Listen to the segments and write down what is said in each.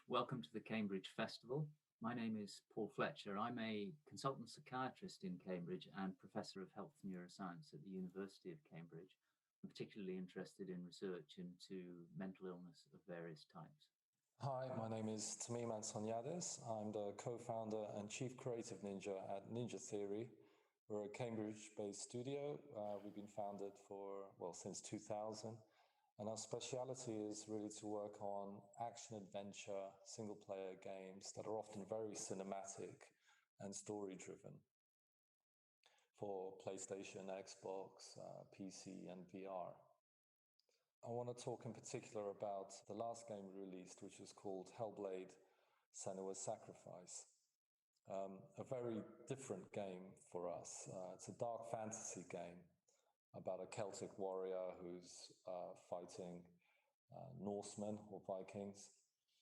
Welcome to the Cambridge Festival. My name is Paul Fletcher. I'm a consultant psychiatrist in Cambridge and Professor of Health Neuroscience at the University of Cambridge. I'm particularly interested in research into mental illness of various types. Hi, my name is Tamim Ansoniades. I'm the co-founder and chief creative ninja at Ninja Theory. We're a Cambridge-based studio. We've been founded since 2000. And our speciality is really to work on action-adventure, single-player games that are often very cinematic and story-driven for PlayStation, Xbox, PC, and VR. I want to talk in particular about the last game we released, which was called Hellblade: Senua's Sacrifice. A very different game for us. It's a dark fantasy game about a Celtic warrior who's fighting Norsemen or Vikings.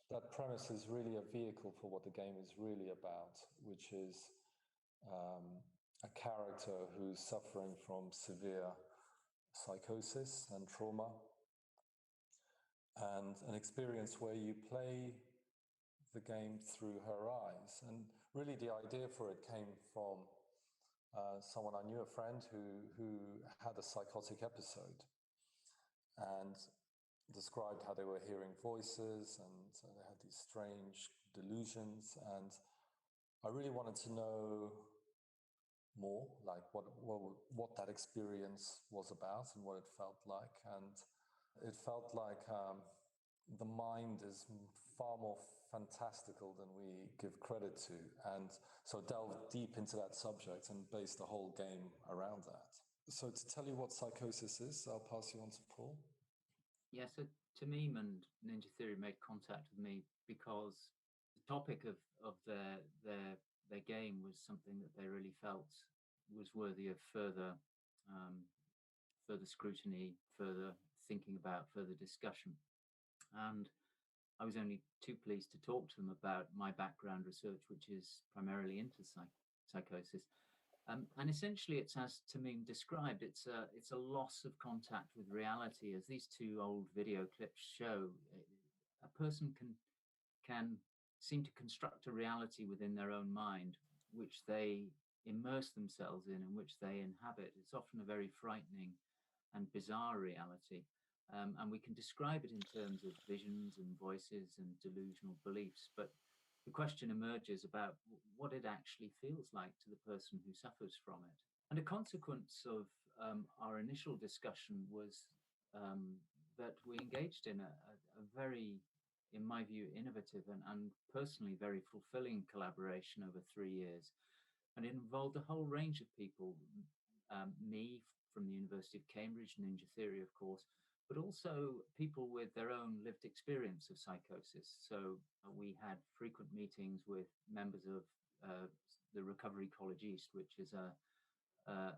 That premise is really a vehicle for what the game is really about, which is a character who's suffering from severe psychosis and trauma, and an experience where you play the game through her eyes. And really the idea for it came from someone I knew, a friend who had a psychotic episode and described how they were hearing voices and they had these strange delusions. And I really wanted to know more, like what that experience was about and what it felt like. And it felt like the mind is far more fantastical than we give credit to. And so delved deep into that subject and based the whole game around that. So to tell you what psychosis is, I'll pass you on to Paul. Yeah, so Tamim and Ninja Theory made contact with me because the topic of their game was something that they really felt was worthy of further scrutiny, further thinking about, further discussion. And I was only too pleased to talk to them about my background research, which is primarily into psychosis. And essentially, it's as Tamim described, it's a loss of contact with reality. As these two old video clips show, a person can seem to construct a reality within their own mind, which they immerse themselves in and which they inhabit. It's often a very frightening and bizarre reality. And we can describe it in terms of visions and voices and delusional beliefs. But the question emerges about what it actually feels like to the person who suffers from it. And a consequence of our initial discussion was that we engaged in a very, in my view, innovative and personally very fulfilling collaboration over 3 years. And it involved a whole range of people, me from the University of Cambridge, Ninja Theory, of course, but also people with their own lived experience of psychosis. So we had frequent meetings with members of the Recovery College East, which is a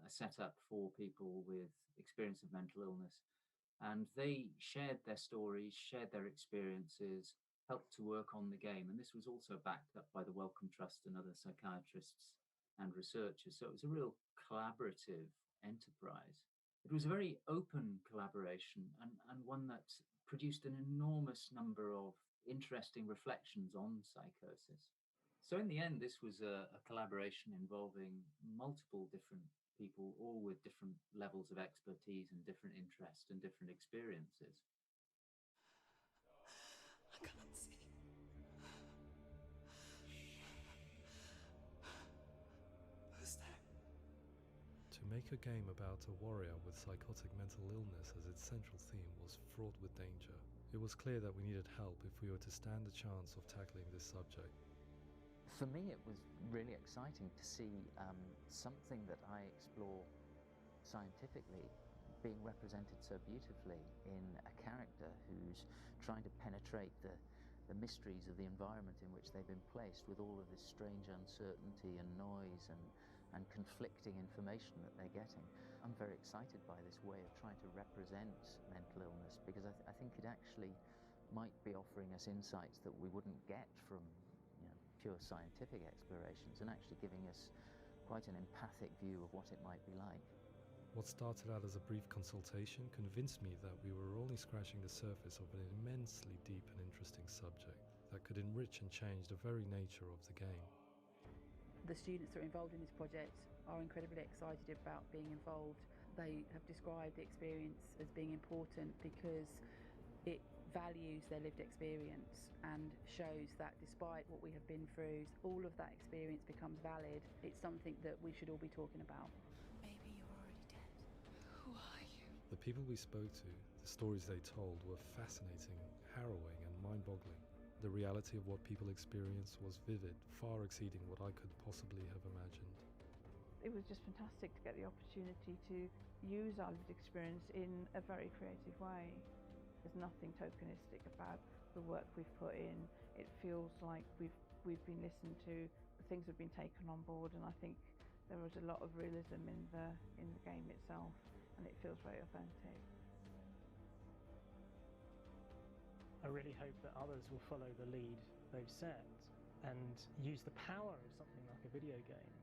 setup for people with experience of mental illness. And they shared their stories, shared their experiences, helped to work on the game. And this was also backed up by the Wellcome Trust and other psychiatrists and researchers. So it was a real collaborative enterprise. It was a very open collaboration and one that produced an enormous number of interesting reflections on psychosis. So in the end, this was a collaboration involving multiple different people, all with different levels of expertise and different interests and different experiences. I can't see. Who's that? To make a game about a warrior with psychotic mental illness as its central theme was fraught with danger. It was clear that we needed help if we were to stand a chance of tackling this subject. For me, it was really exciting to see something that I explore scientifically being represented so beautifully in a character who's trying to penetrate the mysteries of the environment in which they've been placed with all of this strange uncertainty and noise and conflicting information that they're getting. I'm very excited by this way of trying to represent mental illness because I think it actually might be offering us insights that we wouldn't get from pure scientific explorations and actually giving us quite an empathic view of what it might be like. What started out as a brief consultation convinced me that we were only scratching the surface of an immensely deep and interesting subject that could could enrich and change the very nature of the game. The students that are involved in this project are incredibly excited about being involved. They have described the experience as being important because it values their lived experience and shows that despite what we have been through, all of that experience becomes valid. It's something that we should all be talking about. Maybe you're already dead. Who are you? The people we spoke to, the stories they told were fascinating, harrowing and mind-boggling. The reality of what people experienced was vivid, far exceeding what I could possibly have imagined. It was just fantastic to get the opportunity to use our lived experience in a very creative way. There's nothing tokenistic about the work we've put in. It feels like we've been listened to, things have been taken on board, and I think there was a lot of realism in the game itself, and it feels very authentic. I really hope that others will follow the lead they've set and use the power of something like a video game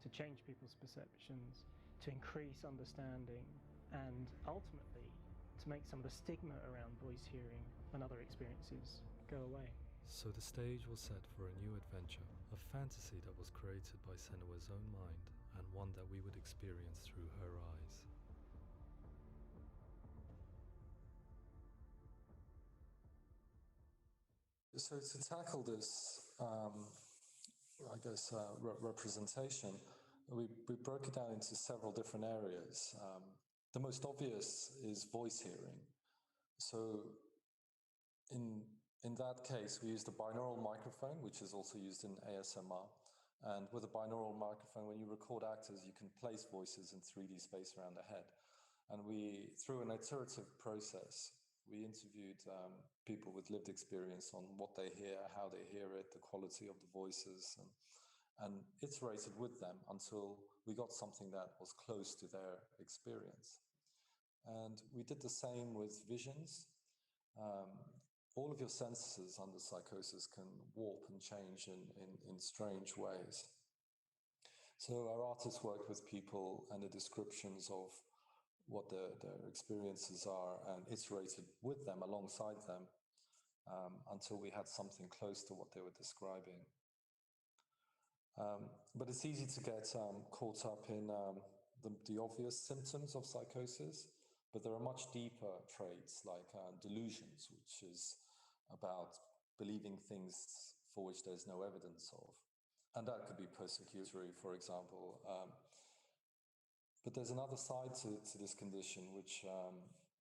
to change people's perceptions, to increase understanding, and ultimately to make some of the stigma around voice hearing and other experiences go away. So the stage was set for a new adventure, a fantasy that was created by Senua's own mind and one that we would experience through her eyes. So to tackle this, representation, we broke it down into several different areas. The most obvious is voice hearing. So in that case, we used a binaural microphone, which is also used in ASMR. And with a binaural microphone, when you record actors, you can place voices in 3D space around the head. And we, through an iterative process, we interviewed people with lived experience on what they hear, how they hear it, the quality of the voices, and iterated with them until we got something that was close to their experience. And we did the same with visions. All of your senses under psychosis can warp and change in strange ways. So our artists worked with people and the descriptions of what their experiences are and iterated with them, alongside them, until we had something close to what they were describing. But it's easy to get caught up in the obvious symptoms of psychosis, but there are much deeper traits like delusions, which is about believing things for which there's no evidence of. And that could be persecutory, for example. But there's another side to this condition which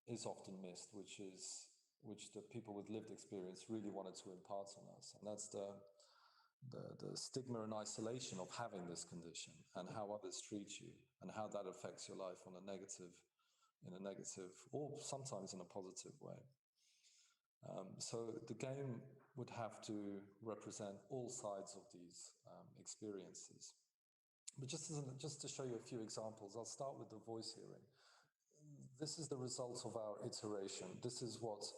is often missed, which the people with lived experience really wanted to impart on us. And that's the stigma and isolation of having this condition and how others treat you and how that affects your life in a negative or sometimes in a positive way. So the game would have to represent all sides of these experiences. But just to show you a few examples, I'll start with the voice hearing. This is the result of our iteration. This is what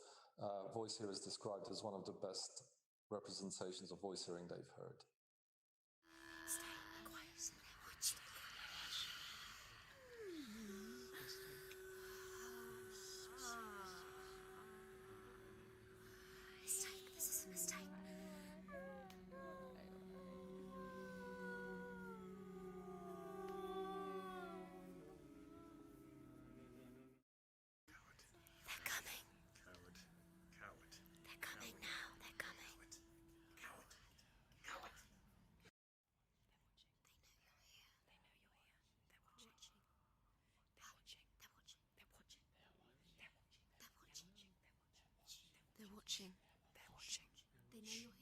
voice hearers described as one of the best representations of voice hearing they've heard. Stay quiet. Watch. Mistake. This is a mistake. They're coming. Coward. They're coming now. They're coming. Coward. They're watching. They know you're here.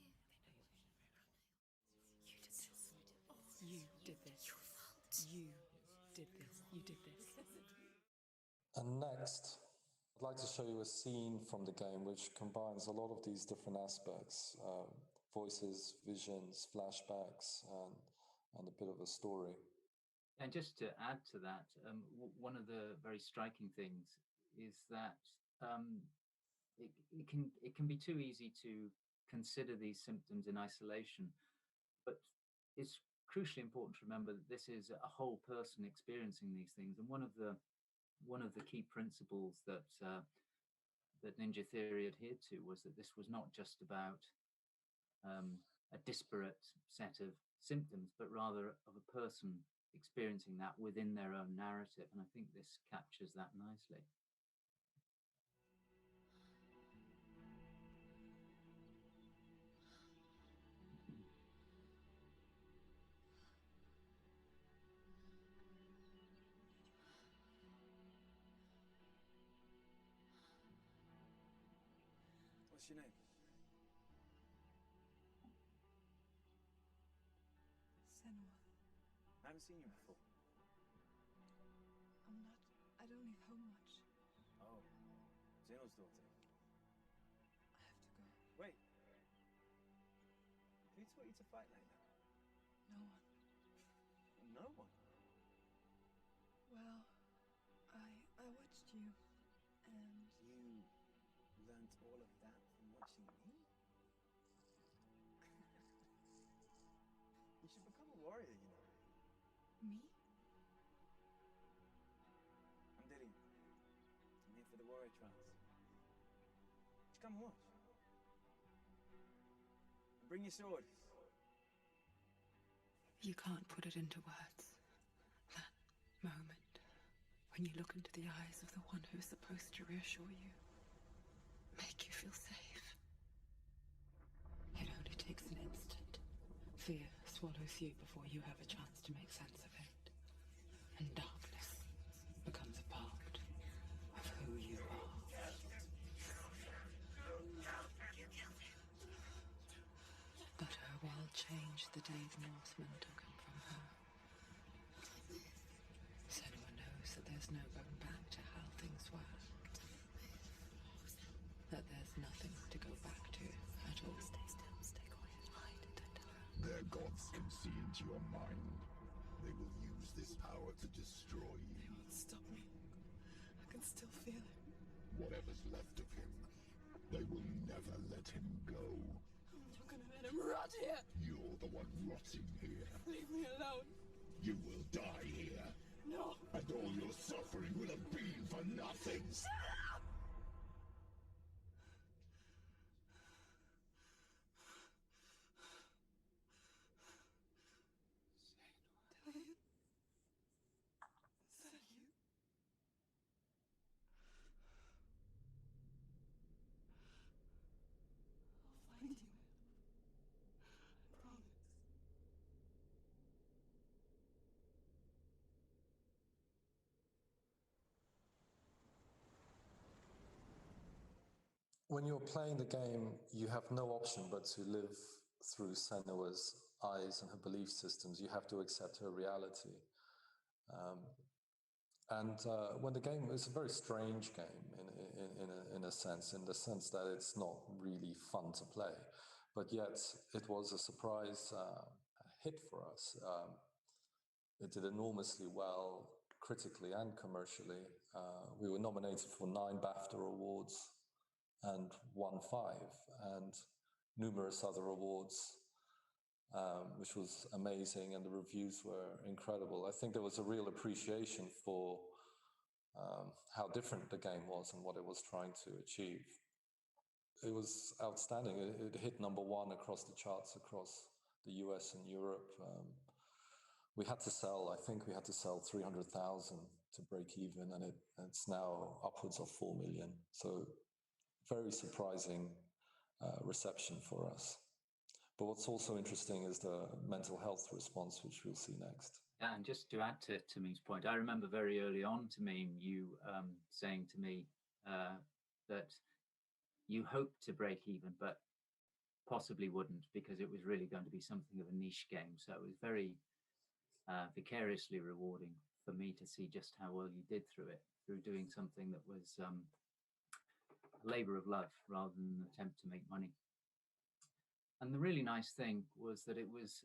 You did this. Your fault. You did this. You did this. And next, I'd like to show you a scene from the game which combines a lot of these different aspects, voices, visions, flashbacks, and a bit of a story. And just to add to that, one of the very striking things is that it can be too easy to consider these symptoms in isolation, but it's crucially important to remember that this is a whole person experiencing these things. And one of the key principles that Ninja Theory adhered to was that this was not just about a disparate set of symptoms, but rather of a person experiencing that within their own narrative. And I think this captures that nicely. What's your name? Senua. I haven't seen you before. I don't leave home much. Oh, Zeno's daughter. I have to go. Wait. Who taught you to fight like that? No one. No one? Well, I watched you, and... You learned all of that from watching me? You should become a warrior, you know. Me? I'm Dilly. I'm here for the warrior trials. Just come and watch. And bring your sword. You can't put it into words. That moment, when you look into the eyes of the one who's supposed to reassure you, make you feel safe. It only takes an instant. Fear swallows you before you have a chance to make sense of it. And darkness becomes a part of who you are. But her world changed the day the Northmen took him from her. Senua knows that there's no going back to how things were. That there's nothing to go back to at all. Stay still, stay quiet, hide, don't tell her. Their gods can see into your mind. They will use this power to destroy you. They won't stop me. I can still feel it. Whatever's left of him, they will never let him go. I'm not gonna let him rot here! You're the one rotting here. Leave me alone! You will die here. No! And all your suffering will have been for nothing. When you're playing the game, you have no option but to live through Senua's eyes and her belief systems. You have to accept her reality. When the game is a very strange game in a sense, in the sense that it's not really fun to play, but yet it was a surprise hit for us. It did enormously well, critically and commercially. We were nominated for 9 BAFTA awards and won 5, and numerous other awards, which was amazing, and the reviews were incredible. I think there was a real appreciation for how different the game was and what it was trying to achieve. It was outstanding. It hit #1 across the charts across the US and Europe. We had to sell, I think we had to sell 300,000 to break even, and it's now upwards of 4 million. So very surprising reception for us. But what's also interesting is the mental health response, which we'll see next. Yeah, and just to add to Tamim's point, I remember very early on, Tamim, you saying to me that you hoped to break even, but possibly wouldn't, because it was really going to be something of a niche game. So it was very vicariously rewarding for me to see just how well you did through it, through doing something that was a labor of love rather than an attempt to make money. And the really nice thing was that it was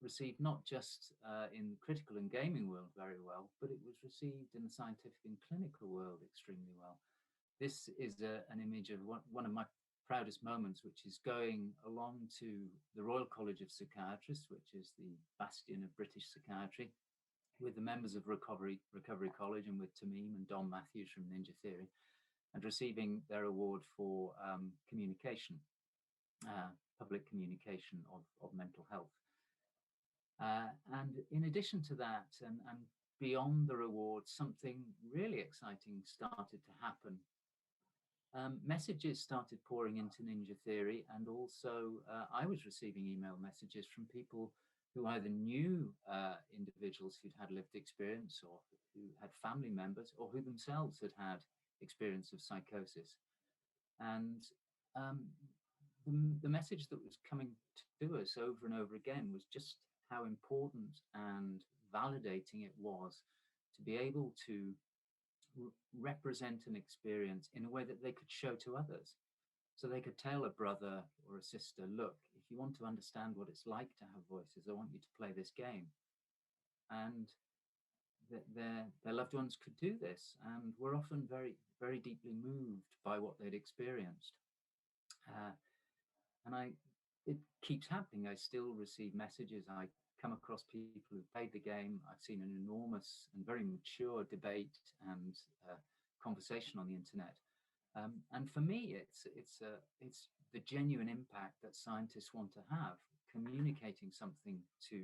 received not just in the critical and gaming world very well, but it was received in the scientific and clinical world extremely well. This is an image of one of my proudest moments, which is going along to the Royal College of Psychiatrists, which is the bastion of British psychiatry, with the members of Recovery College and with Tamim and Don Matthews from Ninja Theory, and receiving their award for communication. public communication of mental health. And in addition to that, and beyond the rewards, something really exciting started to happen. Messages started pouring into Ninja Theory, and also I was receiving email messages from people who either knew individuals who'd had lived experience, or who had family members, or who themselves had had experience of psychosis. And the message that was coming to us over and over again was just how important and validating it was to be able to represent an experience in a way that they could show to others. So they could tell a brother or a sister, look, if you want to understand what it's like to have voices, I want you to play this game. And their loved ones could do this, and were often very, very deeply moved by what they'd experienced. And it keeps happening. I still receive messages. I come across people who played the game. I've seen an enormous and very mature debate and conversation on the internet. And for me, it's the genuine impact that scientists want to have, communicating something to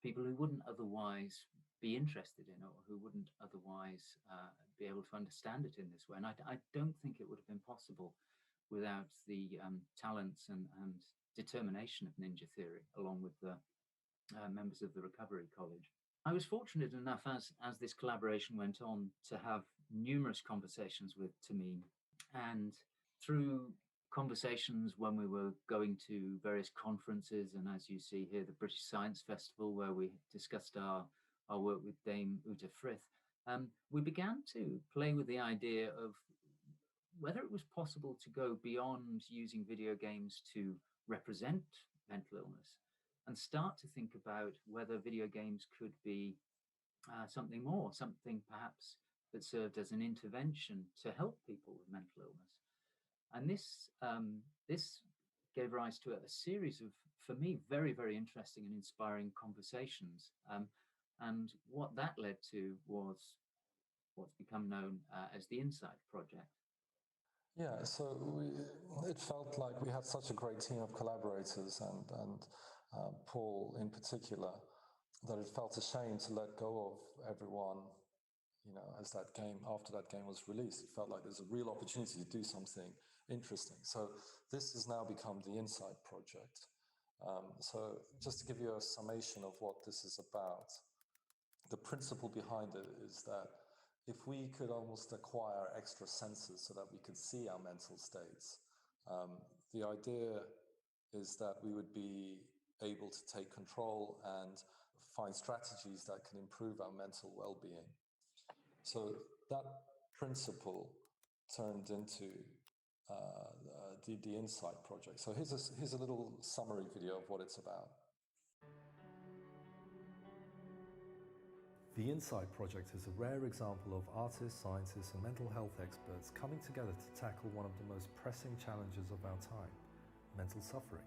people who wouldn't otherwise be interested in, or who wouldn't otherwise be able to understand it in this way. And I don't think it would have been possible without the talents and determination of Ninja Theory, along with the members of the Recovery College. I was fortunate enough, as this collaboration went on, to have numerous conversations with Tamim, and through conversations when we were going to various conferences, and as you see here, the British Science Festival, where we discussed our work with Dame Uta Frith, we began to play with the idea of whether it was possible to go beyond using video games to represent mental illness, and start to think about whether video games could be something more, something perhaps that served as an intervention to help people with mental illness. And this gave rise to a series of, for me, very, very interesting and inspiring conversations. And what that led to was what's become known as the Insight Project. Yeah, so it felt like we had such a great team of collaborators, and Paul in particular, that it felt a shame to let go of everyone, as after that game was released. It felt like there's a real opportunity to do something interesting. So this has now become the Insight Project. So just to give you a summation of what this is about, the principle behind it is that if we could almost acquire extra senses so that we could see our mental states, the idea is that we would be able to take control and find strategies that can improve our mental well-being. So that principle turned into the Insight Project. So here's a little summary video of what it's about. The Insight Project is a rare example of artists, scientists, and mental health experts coming together to tackle one of the most pressing challenges of our time: mental suffering.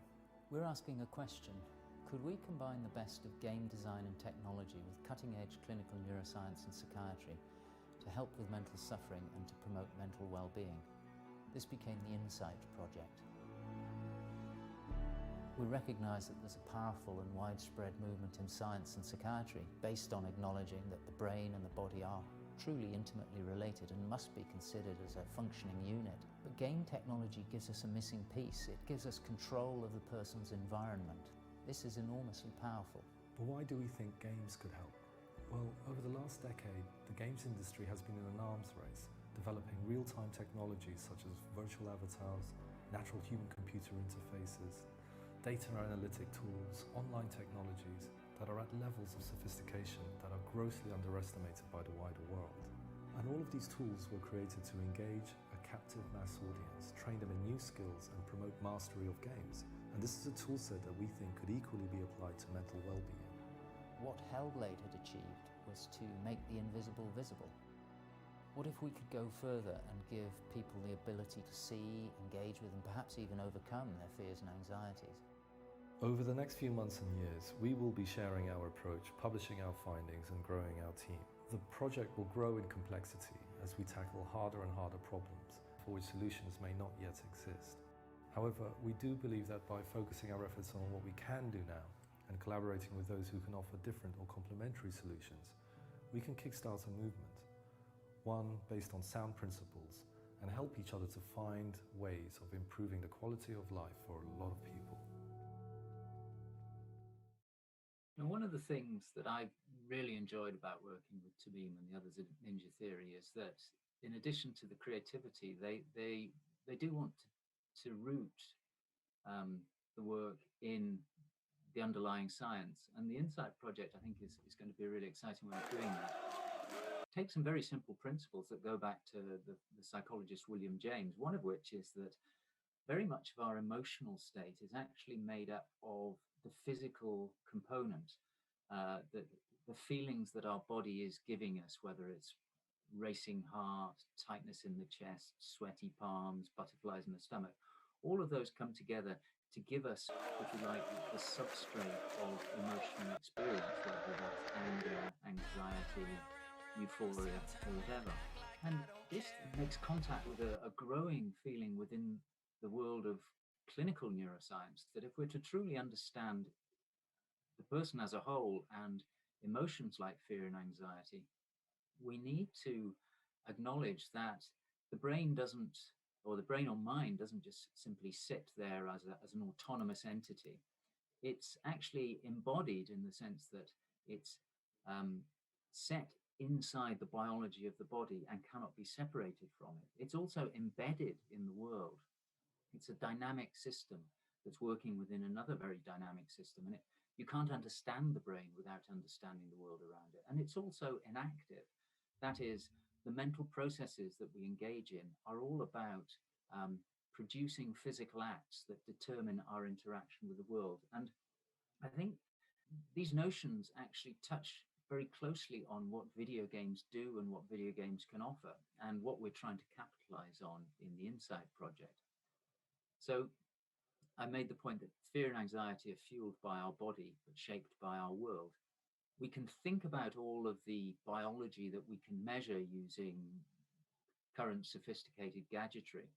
We're asking a question. Could we combine the best of game design and technology with cutting-edge clinical neuroscience and psychiatry to help with mental suffering and to promote mental well-being? This became the Insight Project. We recognise that there's a powerful and widespread movement in science and psychiatry based on acknowledging that the brain and the body are truly intimately related and must be considered as a functioning unit. But game technology gives us a missing piece. It gives us control of the person's environment. This is enormously powerful. But why do we think games could help? Well, over the last decade, the games industry has been in an arms race, developing real-time technologies such as virtual avatars, natural human-computer interfaces, data analytic tools, online technologies that are at levels of sophistication that are grossly underestimated by the wider world. And all of these tools were created to engage a captive mass audience, train them in new skills, and promote mastery of games. And this is a toolset that we think could equally be applied to mental well-being. What Hellblade had achieved was to make the invisible visible. What if we could go further and give people the ability to see, engage with, and perhaps even overcome their fears and anxieties? Over the next few months and years, we will be sharing our approach, publishing our findings, and growing our team. The project will grow in complexity as we tackle harder and harder problems for which solutions may not yet exist. However, we do believe that by focusing our efforts on what we can do now and collaborating with those who can offer different or complementary solutions, we can kickstart a movement, one based on sound principles, and help each other to find ways of improving the quality of life for a lot of people. And one of the things that I really enjoyed about working with Tabim and the others at Ninja Theory is that in addition to the creativity, they do want to root the work in the underlying science. And the Insight project, I think, is going to be a really exciting way of doing that. Take some very simple principles that go back to the psychologist William James, one of which is that very much of our emotional state is actually made up of the physical component, the feelings that our body is giving us, whether it's racing heart, tightness in the chest, sweaty palms, butterflies in the stomach. All of those come together to give us, if you like, the substrate of emotional experience, whether that's anger, anxiety, euphoria, or whatever. And this makes contact with a growing feeling within the world of clinical neuroscience that if we're to truly understand the person as a whole and emotions like fear and anxiety, we need to acknowledge that the brain doesn't, or the brain or mind doesn't just simply sit there as an autonomous entity. It's actually embodied in the sense that it's set inside the biology of the body and cannot be separated from it. It's also embedded in the world. It's a dynamic system that's working within another very dynamic system. And you can't understand the brain without understanding the world around it. And it's also enactive. That is, the mental processes that we engage in are all about producing physical acts that determine our interaction with the world. And I think these notions actually touch very closely on what video games do and what video games can offer, and what we're trying to capitalize on in the Insight project. So I made the point that fear and anxiety are fueled by our body, but shaped by our world. We can think about all of the biology that we can measure using current sophisticated gadgetry.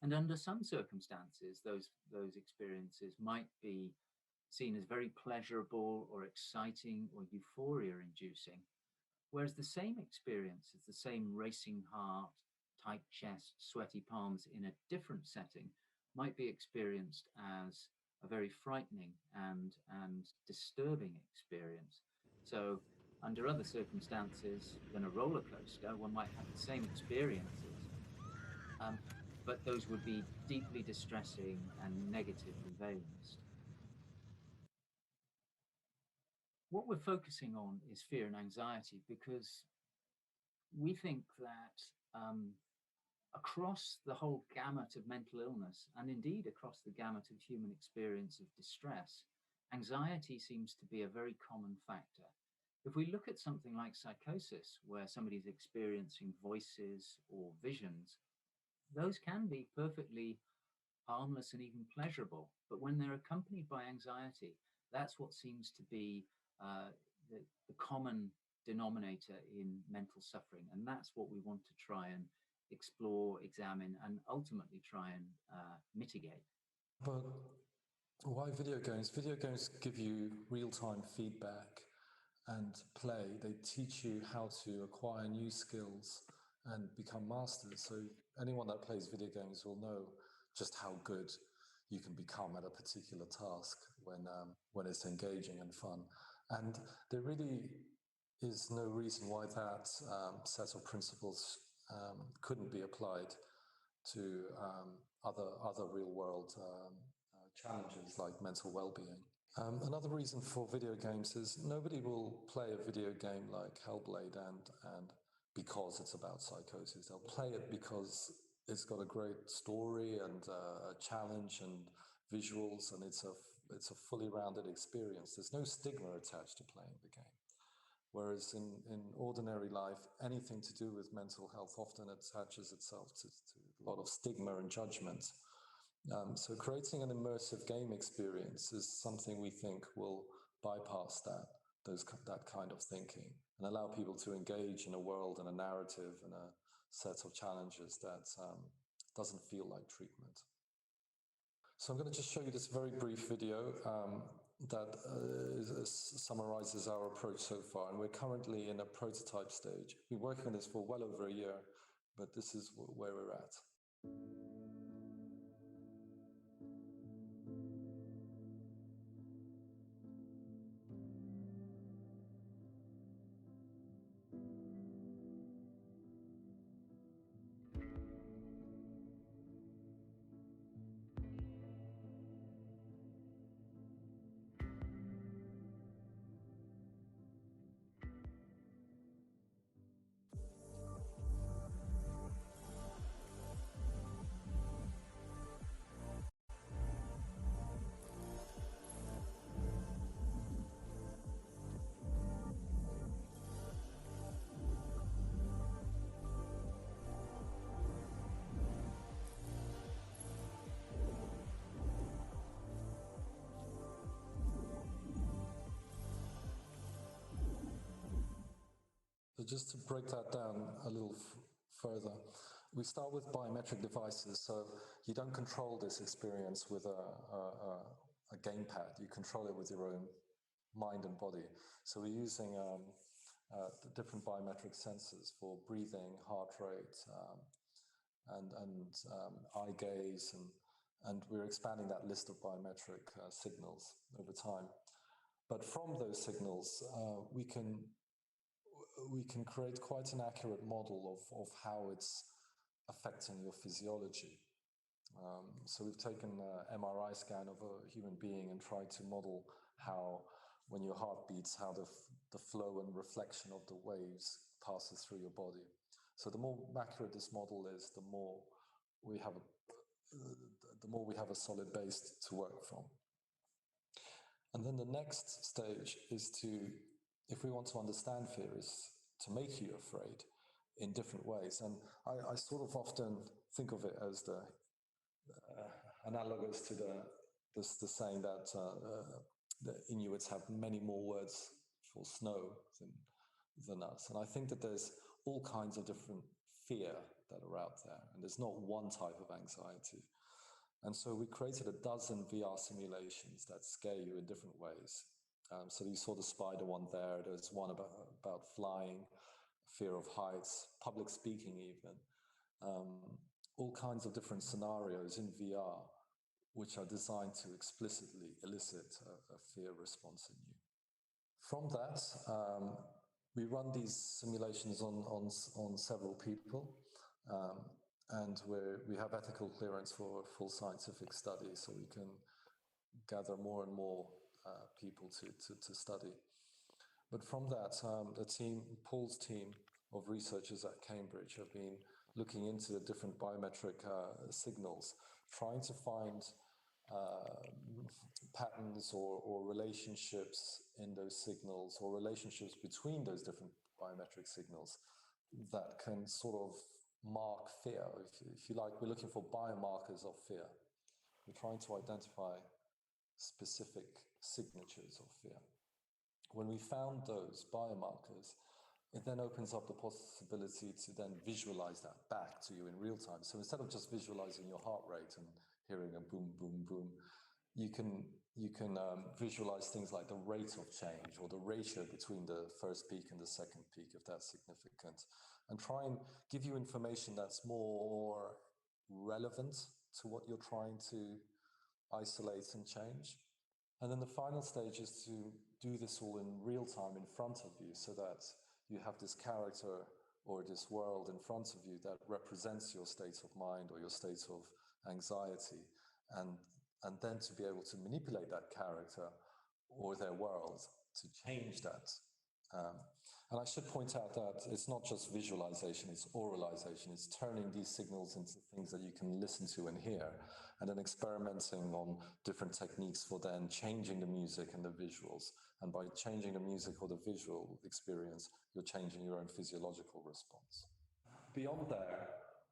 And under some circumstances, those experiences might be seen as very pleasurable or exciting or euphoria inducing, whereas the same experience, the same racing heart, tight chest, sweaty palms in a different setting might be experienced as a very frightening and disturbing experience. So under other circumstances than a roller coaster, one might have the same experiences, but those would be deeply distressing and negatively valenced. What we're focusing on is fear and anxiety because we think that across the whole gamut of mental illness, and indeed across the gamut of human experience of distress, anxiety seems to be a very common factor. If we look at something like psychosis, where somebody's experiencing voices or visions, those can be perfectly harmless and even pleasurable. But when they're accompanied by anxiety, that's what seems to be the common denominator in mental suffering. And that's what we want to try and explore, examine, and ultimately try and mitigate. But why video games? Video games give you real-time feedback and play. They teach you how to acquire new skills and become masters. So anyone that plays video games will know just how good you can become at a particular task when it's engaging and fun. And there really is no reason why that set of principles couldn't be applied to other real-world challenges like mental well-being. Another reason for video games is nobody will play a video game like Hellblade and because it's about psychosis. They'll play it because it's got a great story and a challenge and visuals, and it's a fully rounded experience. There's no stigma attached to playing the game. Whereas in ordinary life, anything to do with mental health often attaches itself to a lot of stigma and judgment. So creating an immersive game experience is something we think will bypass that kind of thinking and allow people to engage in a world and a narrative and a set of challenges that doesn't feel like treatment. So I'm going to just show you this very brief video that summarizes our approach so far. And we're currently in a prototype stage. We've been working on this for well over a year, but this is where we're at. So just to break that down a little further, we start with biometric devices. So you don't control this experience with a gamepad. You control it with your own mind and body. So we're using the different biometric sensors for breathing, heart rate, and eye gaze, and we're expanding that list of biometric signals over time. But from those signals, we can create quite an accurate model of how it's affecting your physiology. So we've taken an MRI scan of a human being and tried to model how, when your heart beats, how the flow and reflection of the waves passes through your body. So the more accurate this model is, the more we have a solid base to work from. And then the next stage is to, if we want to understand fear, is to make you afraid in different ways. And I sort of often think of it as the analogous to the saying that the Inuits have many more words for snow than us. And I think that there's all kinds of different fear that are out there, and there's not one type of anxiety. And so we created a dozen VR simulations that scare you in different ways. So you saw the spider one there. There's one about flying, fear of heights, public speaking even. All kinds of different scenarios in VR which are designed to explicitly elicit a fear response in you. From that, we run these simulations on several people, and we have ethical clearance for full scientific study, so we can gather more and more people to study. But from that, Paul's team of researchers at Cambridge have been looking into the different biometric signals, trying to find patterns or relationships in those signals, or relationships between those different biometric signals that can sort of mark fear. If you like, we're looking for biomarkers of fear. We're trying to identify specific signatures of fear. When we found those biomarkers, it then opens up the possibility to then visualize that back to you in real time. So instead of just visualizing your heart rate and hearing a boom, boom, boom, you can visualize things like the rate of change or the ratio between the first peak and the second peak, if that's significant, and try and give you information that's more relevant to what you're trying to isolate and change. And then the final stage is to do this all in real time in front of you, so that you have this character or this world in front of you that represents your state of mind or your state of anxiety, and then to be able to manipulate that character or their world to change that. And I should point out that it's not just visualization, it's oralization. It's turning these signals into things that you can listen to and hear, and then experimenting on different techniques for then changing the music and the visuals. And by changing the music or the visual experience, you're changing your own physiological response. Beyond there,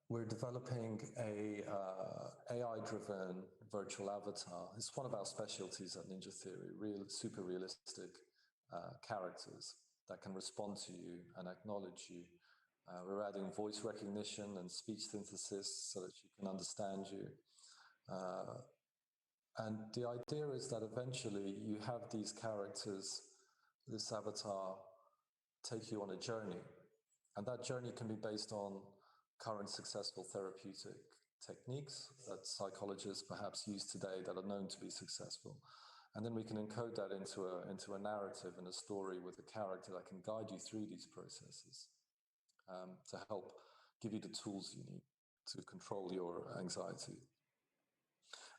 we're developing a AI-driven virtual avatar. It's one of our specialties at Ninja Theory, super realistic characters that can respond to you and acknowledge you. We're adding voice recognition and speech synthesis so that she can understand you. And the idea is that eventually you have these characters, this avatar, take you on a journey. And that journey can be based on current successful therapeutic techniques that psychologists perhaps use today that are known to be successful. And then we can encode that into a narrative and a story with a character that can guide you through these processes to help give you the tools you need to control your anxiety.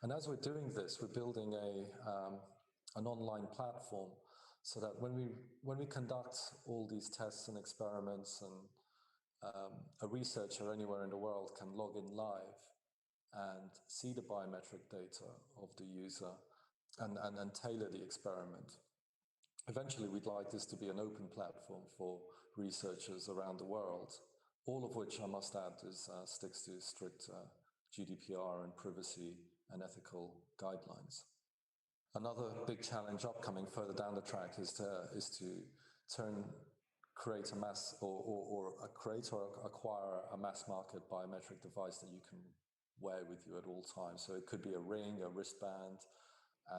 And as we're doing this, we're building an online platform so that when we conduct all these tests and experiments, and a researcher anywhere in the world can log in live and see the biometric data of the user and tailor the experiment. Eventually, we'd like this to be an open platform for researchers around the world, all of which, I must add, sticks to strict GDPR and privacy and ethical guidelines. Another big challenge upcoming further down the track is to create a mass or acquire a mass market biometric device that you can wear with you at all times. So it could be a ring, a wristband,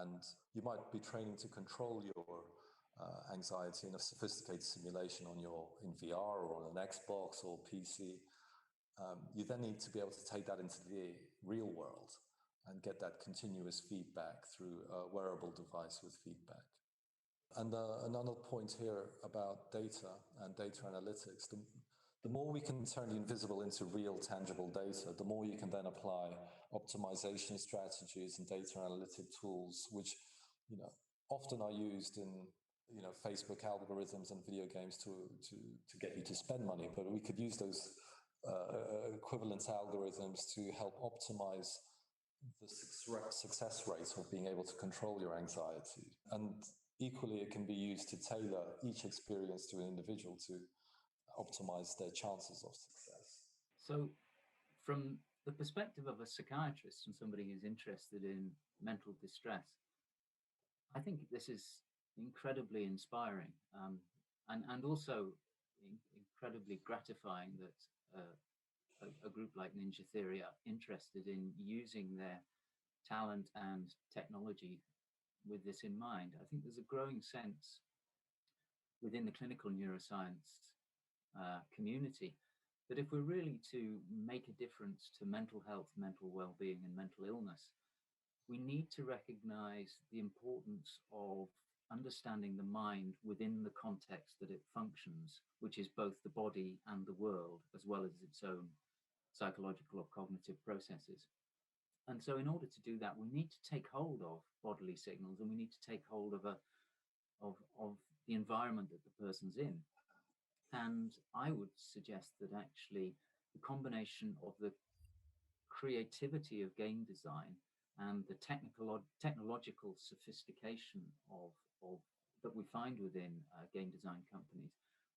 and you might be training to control your anxiety in a sophisticated simulation in VR or on an Xbox or PC. You then need to be able to take that into the real world and get that continuous feedback through a wearable device with feedback. And another point here about data and data analytics, the more we can turn the invisible into real, tangible data, the more you can then apply optimization strategies and data analytic tools, which often are used in Facebook algorithms and video games to get you to spend money. But we could use those equivalent algorithms to help optimize the success rates of being able to control your anxiety. And equally, it can be used to tailor each experience to an individual to optimize their chances of success. So, from the perspective of a psychiatrist and somebody who's interested in mental distress, I think this is incredibly inspiring and also incredibly gratifying that a group like Ninja Theory are interested in using their talent and technology with this in mind. I think there's a growing sense within the clinical neuroscience community that if we're really to make a difference to mental health, mental well-being, and mental illness, we need to recognize the importance of understanding the mind within the context that it functions, which is both the body and the world, as well as its own psychological or cognitive processes. And so in order to do that, we need to take hold of bodily signals, and we need to take hold of the environment that the person's in. And I would suggest that actually the combination of the creativity of game design and the technological sophistication of that we find within game design companies,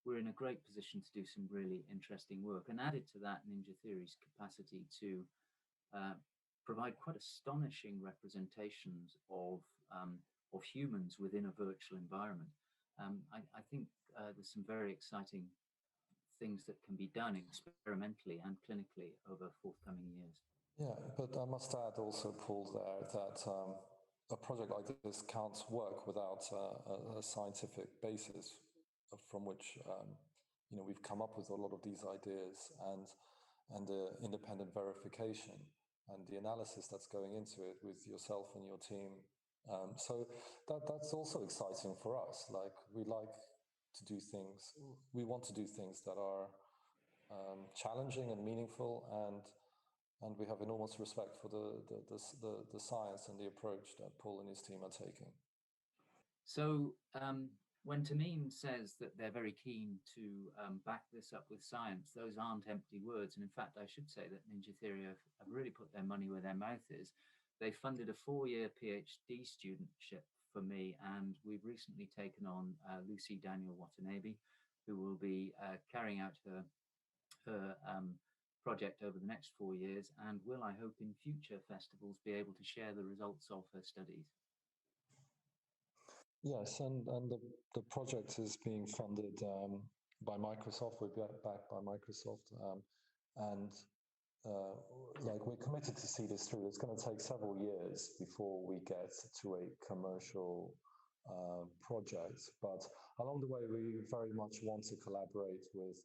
we're in a great position to do some really interesting work. And added to that, Ninja Theory's capacity to provide quite astonishing representations of humans within a virtual environment. I think there's some very exciting things that can be done experimentally and clinically over forthcoming years. Yeah, but I must add also, Paul, there that a project like this can't work without a scientific basis from which we've come up with a lot of these ideas and the independent verification and the analysis that's going into it with yourself and your team. So that's also exciting for us. Like we want to do things that are challenging and meaningful, and we have enormous respect for the science and the approach that Paul and his team are taking. So when Tamim says that they're very keen to back this up with science, those aren't empty words. And in fact, I should say that Ninja Theory have really put their money where their mouth is. They funded a 4-year PhD studentship for me, and we've recently taken on Lucy Daniel Watanabe, who will be carrying out her project over the next 4 years, and will, I hope, in future festivals be able to share the results of her studies. Yes, and the project is being funded by Microsoft. We're backed by Microsoft, and like we're committed to see this through. It's going to take several years before we get to a commercial project, but along the way we very much want to collaborate with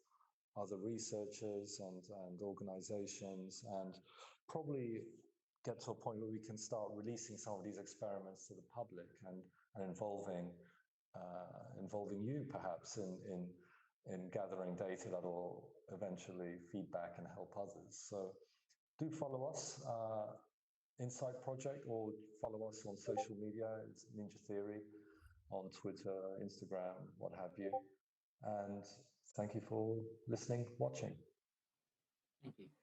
other researchers and organizations, and probably get to a point where we can start releasing some of these experiments to the public and involving you perhaps in gathering data that will eventually feed back and help others. So do follow us, Insight Project, or follow us on social media. It's Ninja Theory on Twitter, Instagram, what have you. And thank you for listening, watching. Thank you.